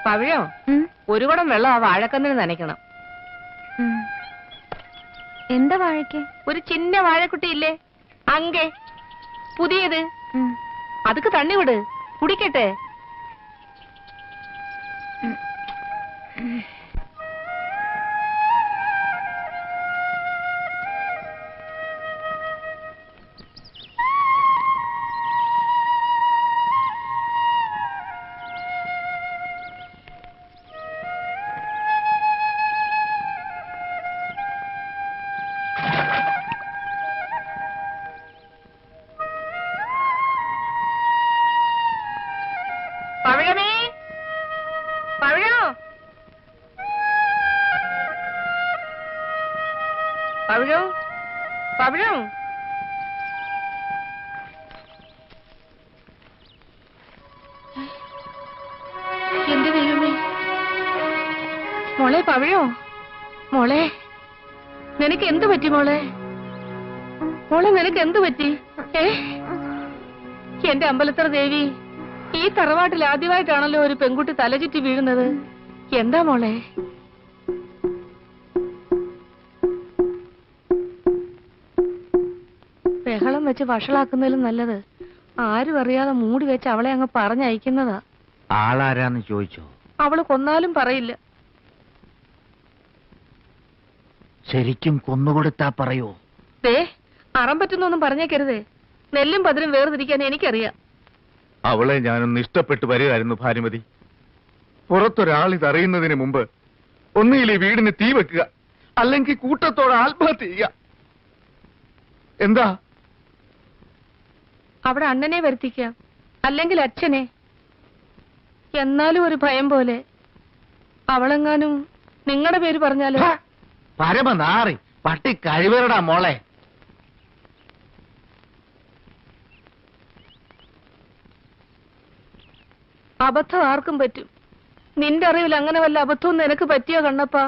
പവിഴോ ഒരു കുടം വെള്ളം ആ വാഴക്കന്നിന് നനയ്ക്കണം. എന്താ വാഴയ്ക്ക്? ഒരു ചിന്ന വാഴക്കുട്ടിയില്ലേ അങ്കെ പുതിയത്, അതുക്ക് തണ്ണി വിട് കുടിക്കട്ടെ. പവിഴമേ, പവിഴോ, പവിഴോ, പവിഴോ. എന്റെ ദൈവമേ, മോളെ പവിഴോ, മോളെ നിനക്ക് എന്ത് പറ്റി മോളെ? മോളെ നിനക്ക് എന്ത് പറ്റി? എന്റെ അമ്പലത്തറ ദേവി, ഈ തറവാട്ടിൽ ആദ്യമായിട്ടാണല്ലോ ഒരു പെൺകുട്ടി തലചുറ്റി വീഴുന്നത്. എന്താ മോളെ? ബഹളം വെച്ച് വഷളാക്കുന്നതിലും നല്ലത് ആരും അറിയാതെ മൂടി വെച്ച് അവളെ അങ്ങ് പറഞ്ഞയക്കുന്നതാ. ആളാരാന്ന് ചോദിച്ചോ? അവള് കൊന്നാലും പറയില്ല. ശരിക്കും കൊന്നുകൊടുത്താ പറയോ? അറം പറ്റുന്നൊന്നും പറഞ്ഞേക്കരുതേ. നെല്ലും പതിരും വേർതിരിക്കാൻ എനിക്കറിയാം. അവളെ ഞാനൊന്ന് ഇഷ്ടപ്പെട്ടു വരികയായിരുന്നു ഭാനുമതി. പുറത്തൊരാൾ ഇതറിയുന്നതിന് മുമ്പ് ഒന്നുകിൽ ഈ വീടിന് തീ വെക്കുക, അല്ലെങ്കിൽ കൂട്ടത്തോടെ ആത്മഹത്യ ചെയ്യുക. എന്താ? അവിടെ അണ്ണനെ വരുത്തിക്കാം, അല്ലെങ്കിൽ അച്ഛനെ. എന്നാലും ഒരു ഭയം പോലെ. അവളെങ്ങാനും നിങ്ങളുടെ പേര് പറഞ്ഞാലോ? പരമനാറി പട്ടി കഴിവരടാ മോളെ. അബദ്ധം ആർക്കും പറ്റും. നിന്റെ അറിവിൽ അങ്ങനെ വല്ല അബദ്ധവും നിനക്ക് പറ്റിയോ കണ്ണപ്പാ?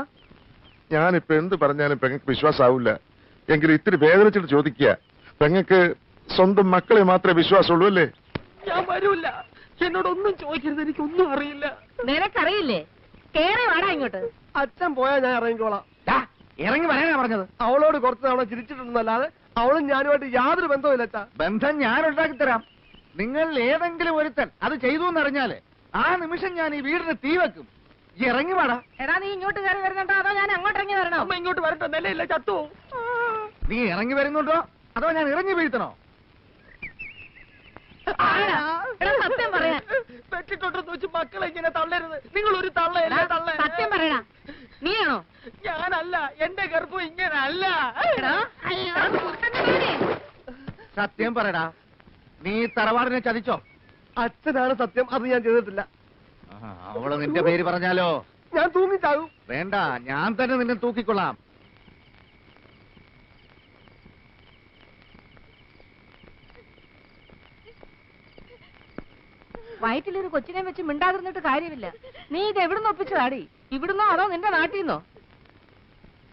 ഞാനിപ്പോ എന്ത് പറഞ്ഞാലും പെങ്ങൾക്ക് വിശ്വാസാവില്ല. എങ്കിലും ഇത്തിരി വേദനിച്ചിട്ട് ചോദിക്കുക, പെങ്ങൾക്ക് സ്വന്തം മക്കളെ മാത്രമേ വിശ്വാസമുള്ളൂ അല്ലേ? ഞാൻ വരൂല. എന്നോടൊന്നും ചോദിക്കരുത്, എനിക്കൊന്നും അറിയില്ല. നിനക്കറിയില്ലേ? കേറി വാടാ ഇങ്ങോട്ട്. അച്ഛൻ പോയാ ഞാൻ ഇറങ്ങിക്കോളാം. ഇറങ്ങി വരാനാ പറഞ്ഞത്. അവളോട് കുറച്ച് തവണ ചിരിച്ചിട്ടുണ്ടെന്നല്ലാതെ അവളും ഞാനുമായിട്ട് യാതൊരു ബന്ധവുമില്ല അച്ഛാ. ബന്ധം ഞാൻ ഉണ്ടാക്കി തരാം. നിങ്ങൾ ഏതെങ്കിലും ഒരുത്തൻ അത് ചെയ്തു എന്നറിഞ്ഞാല് ആ നിമിഷം ഞാൻ ഈ വീടിന് തീ വെക്കും. ഇറങ്ങി വാടാ. എടാ നീ ഇങ്ങോട്ട് കയറി വരുന്നുണ്ടോ അതോ ഞാൻ അങ്ങോട്ട് ഇറങ്ങി വരണോ? അമ്മ ഇങ്ങോട്ട് വരട്ടെ, നിലയില്ല ചത്തു. നീ ഇറങ്ങി വരുന്നുണ്ടോ അതോ ഞാൻ ഇറങ്ങി വീഴ്ത്തണോ? സത്യം പറയാ. വെട്ടിട്ടോട്ടെന്ന് വെച്ച് മക്കളെ ഇങ്ങനെ തള്ളരുത്. നിങ്ങൾ ഒരു തള്ളയല്ലേ തള്ള. സത്യം പറയടാ. നീയാണോ? ഞാനല്ല, എന്റെ ഗർഭം ഇങ്ങനെ അല്ല. സത്യം പറയടാ, നീ തറവാടിനെ ചതിച്ചോ? അച്ഛനാണ് സത്യം, അത് ഞാൻ ചെയ്തിട്ടില്ല. അവള് നിന്റെ പേര് പറഞ്ഞാലോ? ഞാൻ തൂങ്ങിച്ചാകും. വേണ്ട, ഞാൻ തന്നെ നിന്നെ തൂക്കിക്കൊള്ളാം. വയറ്റിലൊരു കൊച്ചിനെ വെച്ച് മിണ്ടാതിരുന്നിട്ട് കാര്യമില്ല. നീ ഇത് എവിടുന്ന് ഒപ്പിച്ചതാടി? ഇവിടുന്നോ അതോ നിന്റെ നാട്ടിൽ നിന്നോ?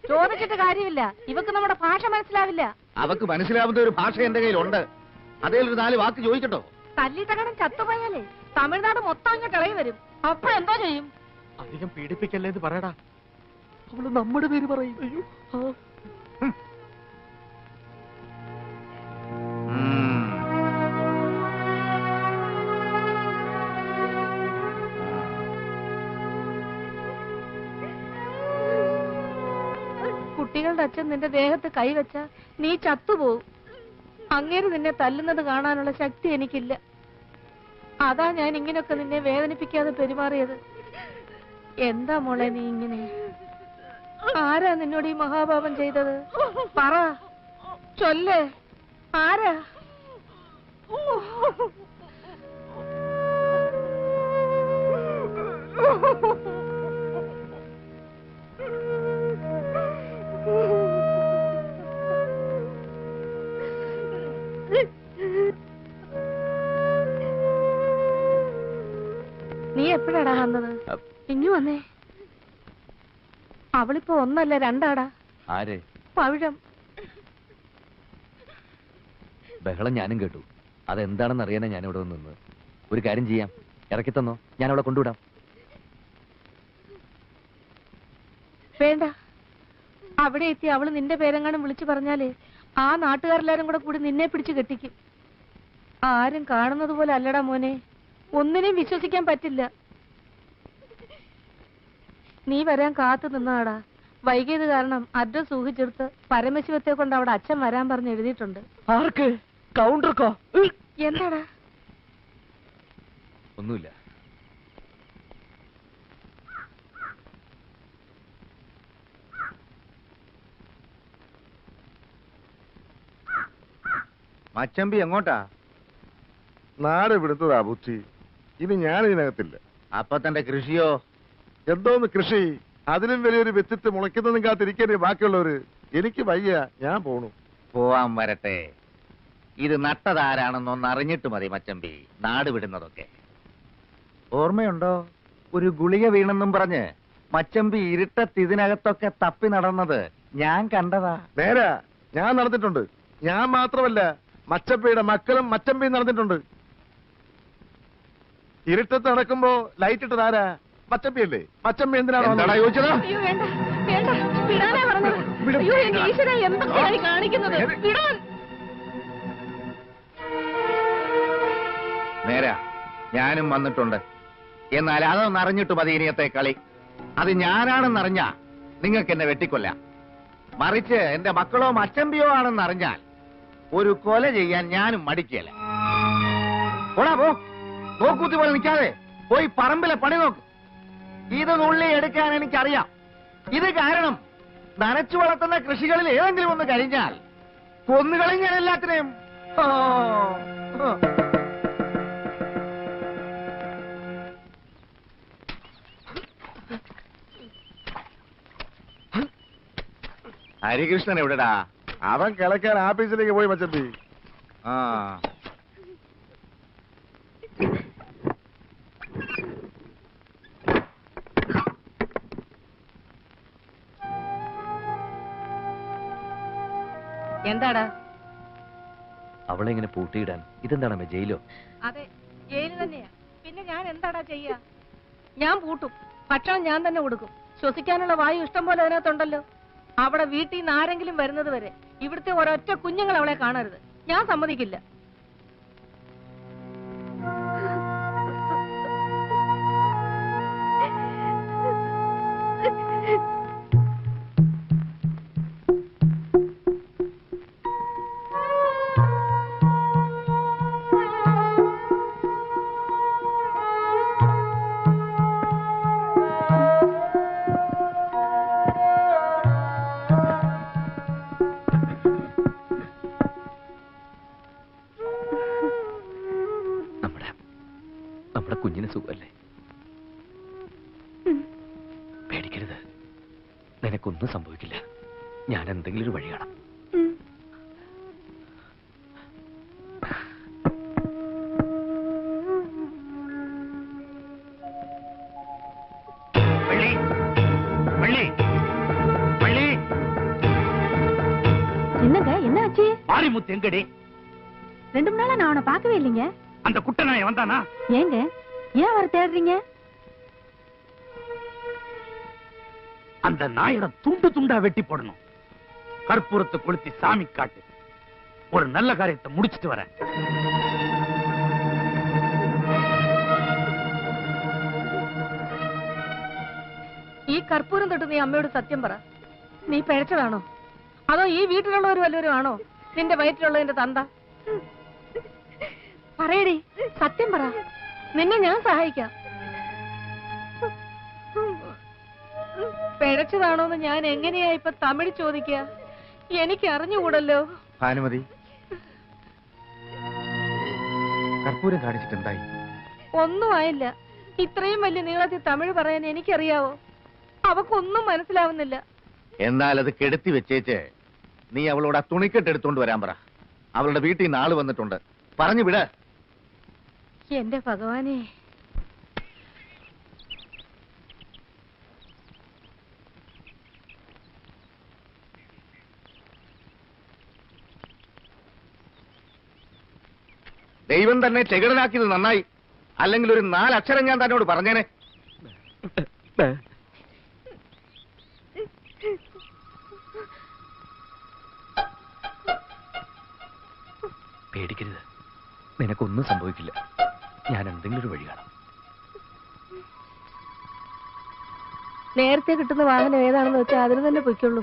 ചോദിച്ചിട്ട് കാര്യമില്ല. ഇവക്ക് നമ്മുടെ ഭാഷ മനസ്സിലാവില്ല. അവക്ക് മനസ്സിലാവുന്ന ഒരു ഭാഷ എന്റെ കയ്യിലുണ്ട്. അതേ ഒരു 4 വാക്ക് ചോദിക്കട്ടോ? തല്ലി തകടം ചത്തുപോയാലേ തമിഴ്നാട് മൊത്തം ഇങ്ങോട്ട് ഇളകി വരും. അപ്പൊ എന്തോ ചെയ്യും? അധികം പീഡിപ്പിക്കല്ലേ എന്ന് പറയടാ. അവള് നമ്മുടെ പേര് പറയും. അയ്യോ. കുട്ടികളുടെ അച്ഛൻ നിന്റെ ദേഹത്ത് കൈവച്ച നീ ചത്തുപോകും. അങ്ങേര് നിന്നെ തല്ലുന്നത് കാണാനുള്ള ശക്തി എനിക്കില്ല. അതാ ഞാൻ ഇങ്ങനെയൊക്കെ നിന്നെ വേദനിപ്പിക്കാതെ പെരുമാറിയത്. എന്താ മോളെ നീ ഇങ്ങനെ? ആരാ നിന്നോട് ഈ മഹാപാപം ചെയ്തത്? പറ, ചൊല്ല്, ആരാ? നീ എപ്പോഴാടാ വന്നത്? ഇനി വന്നേ. അവളിപ്പോ 1 അല്ല 2 ആര്? പവിഴം. ബഹളം ഞാനും കേട്ടു. അതെന്താണെന്ന് അറിയാനാ ഞാൻ ഇവിടെ നിന്ന്. ഒരു കാര്യം ചെയ്യാം, ഇറക്കി തന്നോ, ഞാൻ അവളെ കൊണ്ടുവിടാം. വേണ്ട, അവിടെ എത്തി അവള് നിന്റെ പേരെങ്ങാനും വിളിച്ചു പറഞ്ഞാല് ആ നാട്ടുകാരെല്ലാരും കൂടെ കൂടി നിന്നെ പിടിച്ചു കെട്ടിക്കും. ആരും കാണുന്നത് പോലെ അല്ലടാ മോനെ, ഒന്നിനെയും വിശ്വസിക്കാൻ പറ്റില്ല. നീ വരാൻ കാത്തു നിന്നാടാ. വൈകിയത് കാരണം അഡ്രസ് ഊഹിച്ചെടുത്ത് പരമശിവത്തെ കൊണ്ട് അവിടെ അച്ഛൻ വരാൻ പറഞ്ഞ് എഴുതിയിട്ടുണ്ട്. ആർക്ക്? കൗണ്ടർക്കോ? എന്താടാ? ഒന്നുമില്ല. മച്ചമ്പി എങ്ങോട്ടാ? നാട് വിടുന്നതാ ബുദ്ധി. ഇനി ഞാൻ ഇതിനകത്തില്ല. അപ്പൊ തന്റെ കൃഷിയോ? എന്തോന്ന് കൃഷി? അതിലും വലിയൊരു വ്യക്തിത്വം മുളയ്ക്കുന്നതും കാത്തിരിക്കരുത് ബാക്കിയുള്ളവര്. എനിക്ക് വയ്യ, ഞാൻ പോണു. പോവാൻ വരട്ടെ. ഇത് നട്ടതാരാണെന്നൊന്ന് അറിഞ്ഞിട്ട് മതി മച്ചമ്പി നാട് വിടുന്നതൊക്കെ. ഓർമ്മയുണ്ടോ ഒരു ഗുളിക വീണെന്നും പറഞ്ഞ് മച്ചമ്പി ഇരുട്ടത്ത് ഇതിനകത്തൊക്കെ തപ്പി നടന്നത് ഞാൻ കണ്ടതാ. നേരാ, ഞാൻ നടന്നിട്ടുണ്ട്. ഞാൻ മാത്രമല്ല, മച്ചമ്പിയുടെ മക്കളും മച്ചമ്പിയും നടന്നിട്ടുണ്ട്. ഇരുട്ടത്ത് നടക്കുമ്പോ ലൈറ്റ് ഇട്ടത് ആരാ? മച്ചമ്പിയല്ലേ? മച്ചമ്പി എന്തിനാണ് ചോദിച്ചത്? അയ്യോ വേണ്ട, വേണ്ട, വിടാനാ പറഞ്ഞത്. അയ്യോ എന്റെ ഈശ്വരാ, എന്തൊക്കെയാണ് കാണിക്കുന്നത്? വിടാൻ. നേരാ, ഞാനും വന്നിട്ടുണ്ട്. എന്നാൽ അതൊന്ന് അറിഞ്ഞിട്ട് മതി ഇനിയത്തെ കളി. അത് ഞാനാണെന്നറിഞ്ഞ നിങ്ങൾക്ക് എന്നെ വെട്ടിക്കൊല്ലാം. മറിച്ച് എന്റെ മക്കളോ മച്ചമ്പിയോ ആണെന്നറിഞ്ഞാൽ ഒരു കൊല ചെയ്യാൻ ഞാനും മടിക്കല. പോടാ പോ, നോക്കൂത്തി പോലെ നിൽക്കാതെ പോയി പറമ്പിലെ പണി നോക്ക്. ഇത് നുള്ളി എടുക്കാൻ എനിക്കറിയാം. ഇത് കാരണം നനച്ചു വളർത്തുന്ന കൃഷികളിൽ ഏതെങ്കിലും ഒന്ന് കഴിഞ്ഞാൽ കൊന്നുകളയും ഞാൻ എല്ലാത്തിനെയും. ഹരികൃഷ്ണൻ എവിടെടാ? അവൻ കിളക്കാൻ ആഫീസിലേക്ക് പോയി മച്ചമ്പി. ആ എന്താടാ? അവളെ ഇങ്ങനെ പൂട്ടിയിടാൻ ഇതെന്താണ് ജയിലോ? അതെ, ജയില് തന്നെയാ. പിന്നെ ഞാൻ എന്താടാ ചെയ്യാ? ഞാൻ പൂട്ടും. ഭക്ഷണം ഞാൻ തന്നെ കൊടുക്കും. ശ്വസിക്കാനുള്ള വായു ഇഷ്ടം പോലെ അതിനകത്തുണ്ടല്ലോ. അവിടെ വീട്ടിൽ നിന്ന് ആരെങ്കിലും വരുന്നത് വരെ ഇവിടുത്തെ ഒരൊറ്റ കുഞ്ഞുങ്ങൾ അവളെ കാണരുത്. ഞാൻ സമ്മതിക്കില്ല. കുഞ്ഞിന് സുഖമല്ലേ? പേടിക്കരുത്, നിനക്കൊന്നും സംഭവിക്കില്ല. ഞാൻ എന്തെങ്കിലും ഒരു വഴി കാണാം. என்னங்க, என்ன ஆச்சு? மாரிமுத்து எங்கடி? 2 நாளா நான் அவனை பார்க்கவே இல்லைங்க. அந்த குட்டனாய வந்தானா? ஏங்க, ஏன் அவரை தேடுறீங்க? அந்த நாயோட துண்டு துண்டா வெட்டி போடணும். கற்பூரத்தை கொளுத்தி சாமி காட்டு. ஒரு நல்ல காரியத்தை முடிச்சிட்டு வரேன். ഈ കർപ്പൂരം തൊട്ട് നീ അമ്മയോട് സത്യം പറ. നീ പിഴച്ചതാണോ? അതോ ഈ വീട്ടിലുള്ളവർ വല്ലവരും ആണോ നിന്റെ വയറ്റിലുള്ളതിന്റെ തന്ത? പറയടി, സത്യം പറ. നിന്നെ ഞാൻ സഹായിക്കാം. പിഴച്ചതാണോന്ന് ഞാൻ എങ്ങനെയാ ഇപ്പൊ തമിഴ് ചോദിക്കുക? എനിക്ക് അറിഞ്ഞുകൂടല്ലോ. ഭാനുമതി, കർപ്പൂരം കാണിച്ചിട്ടുണ്ടായി? ഒന്നും ആയില്ല. ഇത്രയും വലിയ നീളത്തിൽ തമിഴ് പറയാൻ എനിക്കറിയാവോ? അവക്കൊന്നും മനസ്സിലാവുന്നില്ല. എന്നാൽ അത് കെടുത്തി വെച്ചേച്ച് നീ അവളോട് ആ തുണിക്കെട്ട് എടുത്തോണ്ട് വരാൻ പറ. അവളുടെ വീട്ടിൽ നിന്ന് ആള് വന്നിട്ടുണ്ട്. പറഞ്ഞു വിട. എന്റെ ഭഗവാനെ, ദൈവം തന്നെ ചെകിടനാക്കിയത് നന്നായി. അല്ലെങ്കിൽ ഒരു 4 അക്ഷരം ഞാൻ തന്നോട് പറഞ്ഞേനെ. പേടിക്കരുത്, നിനക്കൊന്നും സംഭവിക്കില്ല. ഞാൻ എന്തെങ്കിലും ഒരു വഴി കാണാം. നേരത്തെ കിട്ടുന്ന വാഹനം ഏതാണെന്ന് വെച്ചാൽ അതിന് തന്നെ പൊയ്ക്കുള്ളൂ.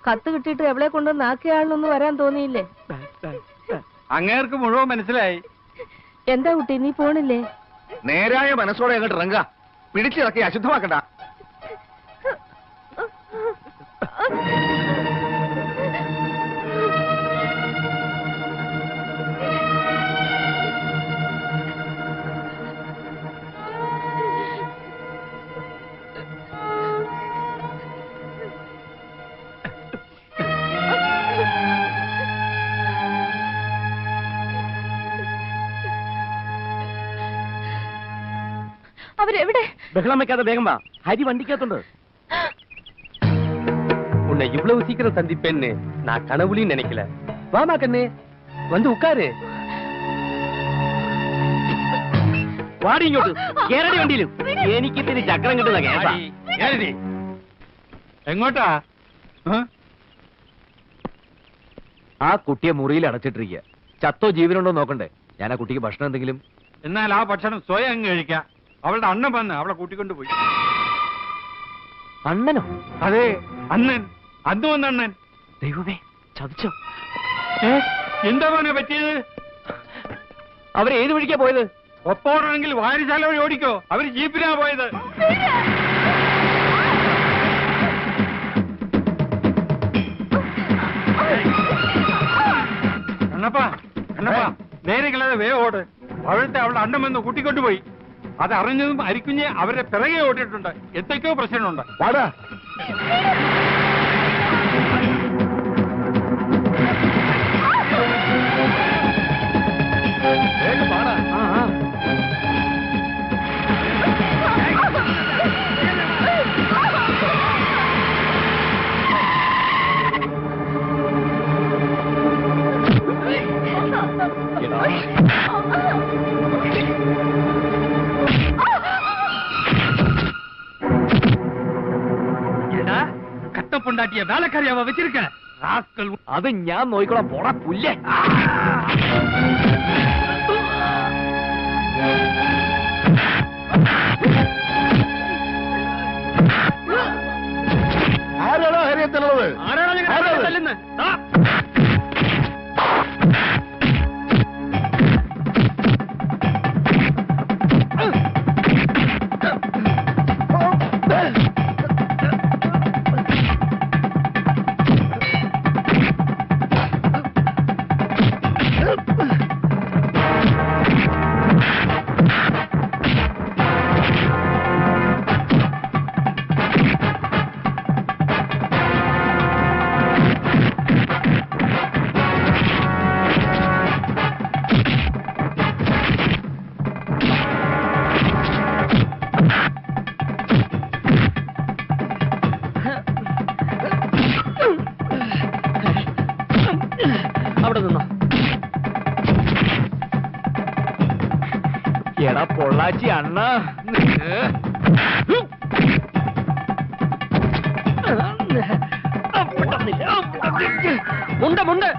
കത്ത് കിട്ടിയിട്ട് എവിടെ കൊണ്ടുവന്ന് ആക്കിയാളൊന്നും വരാൻ തോന്നിയില്ലേ? അങ്ങേർക്ക് മുഴുവൻ മനസ്സിലായി. എന്താ കുട്ടി, നീ പോണില്ലേ? നേരായ മനസ്സോടെ അങ്ങോട്ട് ഇറങ്ങുക. പിടിച്ചിറക്കി അശുദ്ധമാക്കണ്ട. അവരെവിടെ? ബഹളം വെക്കാതെ വേഗം വാ, ഹരി വണ്ടിക്കകത്തുണ്ട്. உன்னை இவ்வளவு சீக்கிரம் சந்திப்பேன்னு நான் கனவுலையும் நினைக்கல. வாமா கண்ணு, வந்து உட்காரு. വാടി ഇങ്ങോട്ട്, കേരള വണ്ടിയിലും എനിക്ക് ഇത്തിരി ചക്രം കിട്ടുന്ന കേസാ. എങ്ങോട്ടാ? ആ കുട്ടിയെ മുറിയിൽ അടച്ചിട്ടിരിക്കുക. ചത്തോ ജീവനുണ്ടോ നോക്കണ്ടേ? ഞാൻ ആ കുട്ടിക്ക് ഭക്ഷണം എന്തെങ്കിലും. എന്നാൽ ആ ഭക്ഷണം സ്വയം അങ്ങ് കഴിക്കാം. അവളുടെ അണ്ണൻ വന്ന് അവളെ കൂട്ടിക്കൊണ്ട് പോയി. അണ്ണനോ? അതെ, അണ്ണൻ. അന്ന് വന്ന അണ്ണൻ. ദൈവമേ, ചതിച്ചോ? എന്താ മോനെ പറ്റിയത്? അവര് ഏത് വഴിക്കാ പോയത്? ഒപ്പോണെങ്കിൽ വായനശാല വഴി ഓടിക്കോ. അവര് ജീപ്പിനാ പോയത്. കണ്ണപ്പാ, കണ്ണപ്പാ, നേരെ കളയാതെ വേഗം ഓട്. അവിടുത്തെ അവളുടെ അണ്ണൻ വന്ന് കൂട്ടിക്കൊണ്ടുപോയി. അത് അറിഞ്ഞതും അരിക്കുഞ്ഞ് അവരുടെ പിറകെ ഓടിയിട്ടുണ്ട്. എന്തൊക്കെയോ പ്രശ്നമുണ്ട്. വാടാ. കട്ടപ്പൊണ്ടാട്ടിയ വേലക്കാരിയാവ വെച്ചിരിക്ക. അത് ഞാൻ നോക്കിക്കോളാം. പോടാ പുല്ലേ. ആരാണോ ഹരിയത്തുള്ളത്? തല്ലുന്നത്? അവിടെ നിന്നോ. എടാ പൊള്ളാച്ചി അണ്ണ, മുണ്ട് മുണ്ട്.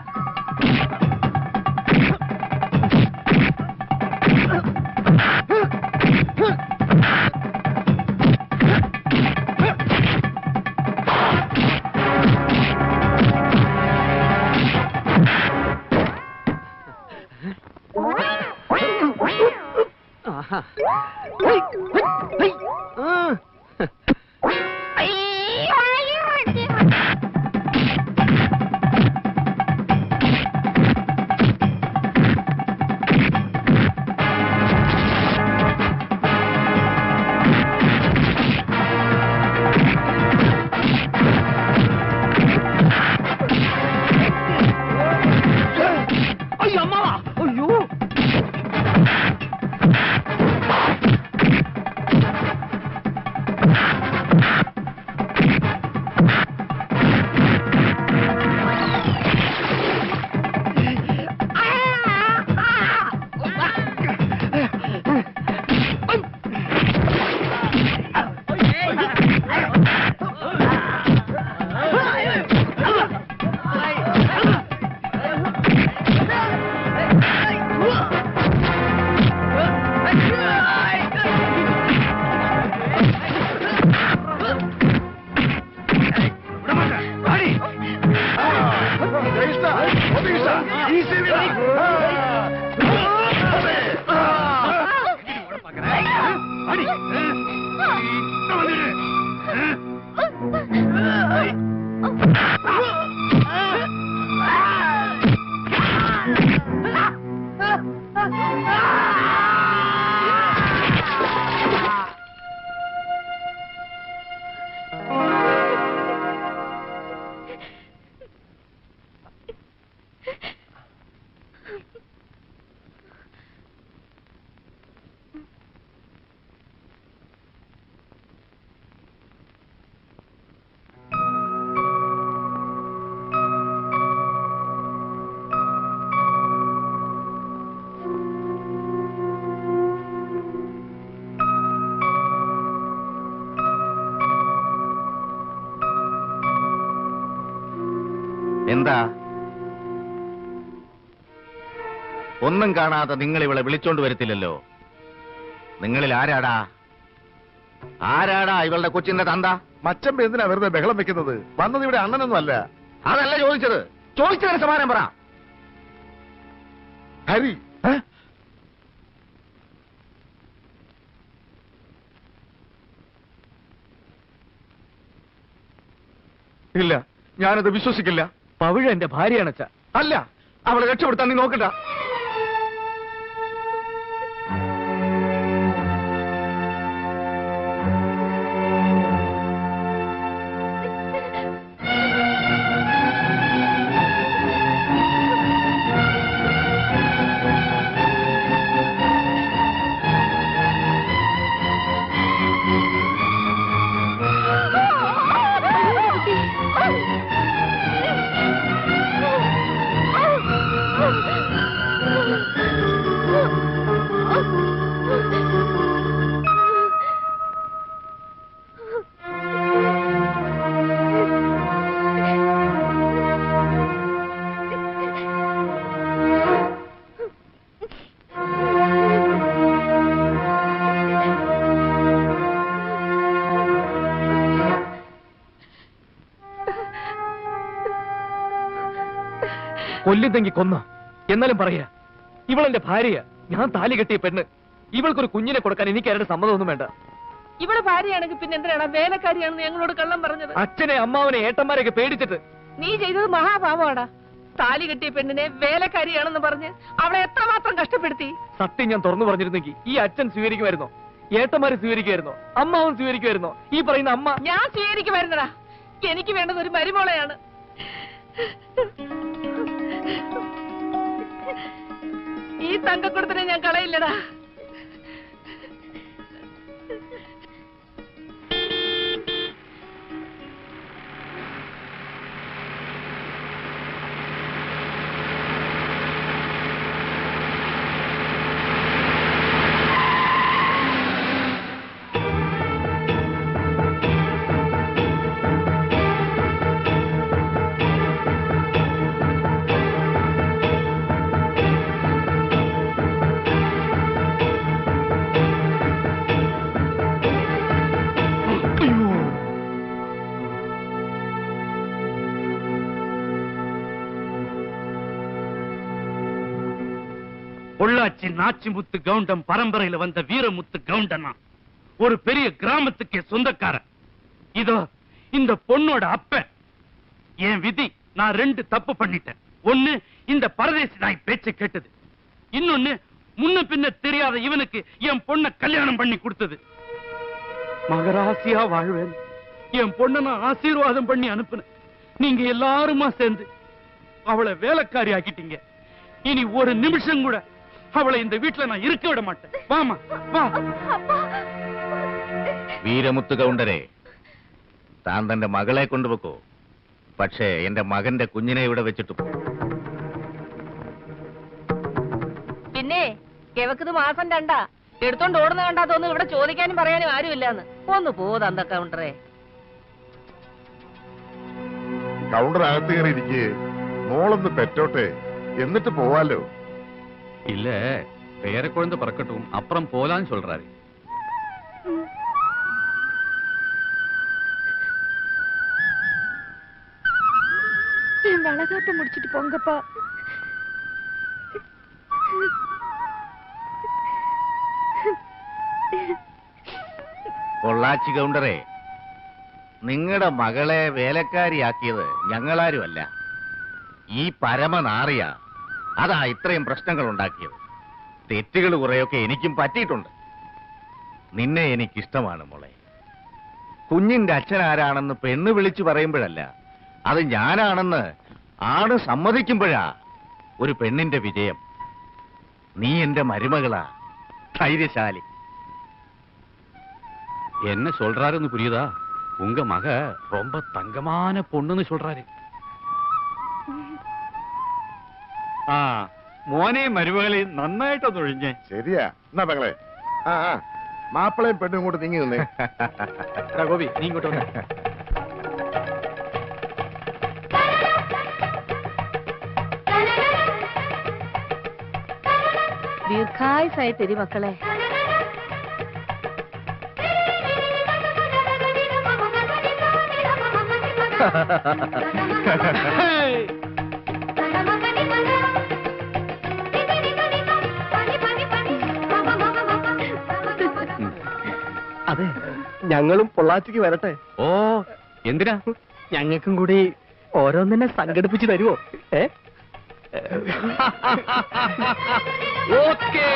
അയ്യോ. എന്താ ഒന്നും കാണാതെ നിങ്ങൾ ഇവളെ വിളിച്ചോണ്ട് വരത്തില്ലല്ലോ. നിങ്ങളിൽ ആരാടാ ഇവളുടെ കൊച്ചിന്റെ തന്ത? മച്ചമ്പ എന്തിനാ വെറുതെ ബഹളം വെക്കുന്നത്? വന്നത് ഇവിടെ അണ്ണനൊന്നും അല്ല. അതല്ല ചോദിച്ചത്. ചോദിച്ചതിന് സമാധാനം പറ. ഹരി ഇല്ല, ഞാനത് വിശ്വസിക്കില്ല. പവിഴ എന്റെ ഭാര്യയാണച്ച. അല്ല, അവളെ രക്ഷപ്പെടുത്താൻ നീ നോക്കണ്ട. കൊല്ലിതെങ്കി കൊന്ന എന്നാലും പറയാ, ഇവളെന്റെ ഭാര്യ, ഞാൻ താലി കെട്ടിയ പെണ്ണ്. ഇവൾക്കൊരു കുഞ്ഞിനെ കൊടുക്കാൻ എനിക്ക് ആരുടെ സമ്മതമൊന്നും വേണ്ട. ഇവിടെ ഭാര്യയാണെങ്കിൽ പിന്നെ എന്തിനാണ് വേലക്കാരിയാണെന്ന് ഞങ്ങളോട് കള്ളം പറഞ്ഞത്? അച്ഛനെ അമ്മാവനെ ഏട്ടന്മാരെയൊക്കെ പേടിച്ചിട്ട്. നീ ചെയ്തത് മഹാപാപമാടാ. താലി കെട്ടിയ പെണ്ണിനെ വേലക്കാരിയാണെന്ന് പറഞ്ഞ് അവളെ എത്രമാത്രം കഷ്ടപ്പെടുത്തി. സത്യം ഞാൻ തുറന്നു പറഞ്ഞിരുന്നെങ്കിൽ ഈ അച്ഛൻ സ്വീകരിക്കുമായിരുന്നോ? ഏട്ടന്മാര് സ്വീകരിക്കുമായിരുന്നോ? അമ്മാവൻ സ്വീകരിക്കുമായിരുന്നോ? ഈ പറയുന്ന അമ്മ? ഞാൻ സ്വീകരിക്കുമായിരുന്നടാ. എനിക്ക് വേണ്ടത് ഒരു മരുമോളെയാണ്. ഈ തങ്കക്കുടത്തിനെ ഞാൻ കളയില്ലടാ. பொள்ளாச்சி நாச்சிமுத்து கவுண்டம் பரம்பரையில வந்த வீரமுத்து கவுண்டனா ஒரு பெரிய கிராமத்துக்கே சொந்தக்காரன். இதோ இந்த பொண்ணோட அப்ப. என் விதி, நான் 2 தப்பு பண்ணிட்டேன். ஒன்னு, இந்த பரதேசி நாய் பேச்சை கேட்டது. இன்னொன்னு, முன்ன பின்ன தெரியாத இவனுக்கு என் பொண்ணை கல்யாணம் பண்ணி கொடுத்தது. மகராசியா வாழ்வேன். என் பொண்ணை நான் ஆசீர்வாதம் பண்ணி அனுப்புனேன். நீங்க எல்லாருமா சேர்ந்து அவளை வேலைக்காரி ஆக்கிட்டீங்க. இனி ஒரு நிமிஷம் கூட அவளை இந்த வீட்டுல நான் இருக்க விட மாட்டேன். வாமா வா. വീരമുത്ത് കൗണ്ടരെ, താൻ തന്റെ മകളെ കൊണ്ടുപോക്കോ. പക്ഷേ എന്റെ മകന്റെ കുഞ്ഞിനെ ഇവിടെ വെച്ചിട്ടു പോ. പിന്നെ ഇവക്കിത് മാസം 2 എടുത്തോണ്ട് ഓടുന്ന കണ്ടാ തോന്നുന്നു ഇവിടെ ചോദിക്കാനും പറയാനും ആരുമില്ലാന്ന്. ഒന്ന് പോ തന്ത കൗണ്ടറെ. കൗണ്ടർ അകത്ത് കയറിയിരിക്കേ. മോളൊന്ന് പെറ്റോട്ടെ, എന്നിട്ട് പോവാലോ. இல்ல, பேர குழந்தை பிறக்கட்டும், அப்புறம் போலான்னு சொல்றாரு. வளகாட்டம் முடிச்சிட்டு போங்கப்பா. പൊള്ളാച്ചി കൗണ്ടറെ, നിങ്ങളുടെ മകളെ വേലക്കാരിയാക്കിയത് ഞങ്ങളാരുമല്ല, ഈ പരമനാറിയ. അതാ ഇത്രയും പ്രശ്നങ്ങൾ ഉണ്ടാക്കിയത്. തെറ്റുകൾ കുറെയൊക്കെ എനിക്കും പറ്റിയിട്ടുണ്ട്. നിന്നെ എനിക്കിഷ്ടമാണ് മോളെ. കുഞ്ഞിന്റെ അച്ഛൻ ആരാണെന്ന് പെണ്ണ് വിളിച്ചു പറയുമ്പോഴല്ല, അത് ഞാനാണെന്ന് ആണ് സമ്മതിക്കുമ്പോഴാ ഒരു പെണ്ണിന്റെ വിജയം. നീ എന്റെ മരുമകളാ, ധൈര്യശാലി. என்ன சொல்றாருன்னு புரியுதா? உங்க மக ரொம்ப தங்கமான பொண்ணுன்னு சொல்றாரு. ആ മോനെയും മരുമകളെയും നന്നായിട്ടൊന്ന് ഒഴിഞ്ഞേ. ശരിയാ. എന്നാ പെങ്ങളെ, ആ മാപ്പിളയും പെണ്ണും ഇങ്ങോട്ട് നീങ്ങി നിന്നേ. എടാ ഗോപി, നീ ഇങ്ങോട്ട് വന്നേ. ദീർഘായുസായിട്ടിരി മക്കളെ. അതെ, ഞങ്ങളും പൊള്ളാച്ചിക്ക് വരട്ടെ. ഓ, എന്തിനാ? ഞങ്ങൾക്കും കൂടി ഓരോന്നിനെ സംഘടിപ്പിച്ച് തരുമോ? ഓക്കേ.